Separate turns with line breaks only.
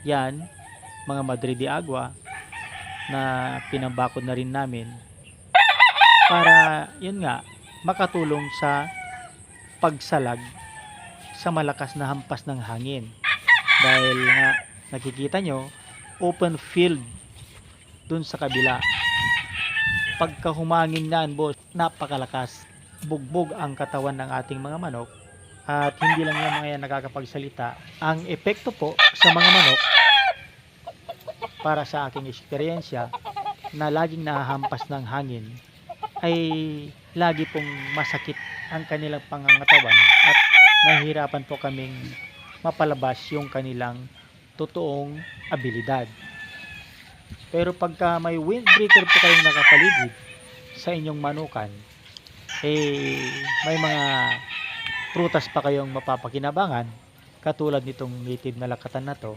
yan, mga Madre de Agua na pinambakod na rin namin para yun nga makatulong sa pagsalag sa malakas na hampas ng hangin. Dahil nga nakikita nyo, open field dun sa kabila. Pagka humangin yan, boss, napakalakas. Bugbog ang katawan ng ating mga manok. At hindi lang yung mga yan nakakapagsalita. Ang epekto po sa mga manok, para sa aking eksperyensya, na laging nahahampas ng hangin, ay lagi pong masakit ang kanilang pangangatawan at nahihirapan po kaming mapalabas yung kanilang totoong abilidad. Pero pagka may windbreaker po kayong nakapaligid sa inyong manukan, may mga prutas pa kayong mapapakinabangan katulad nitong native na lakatan na to,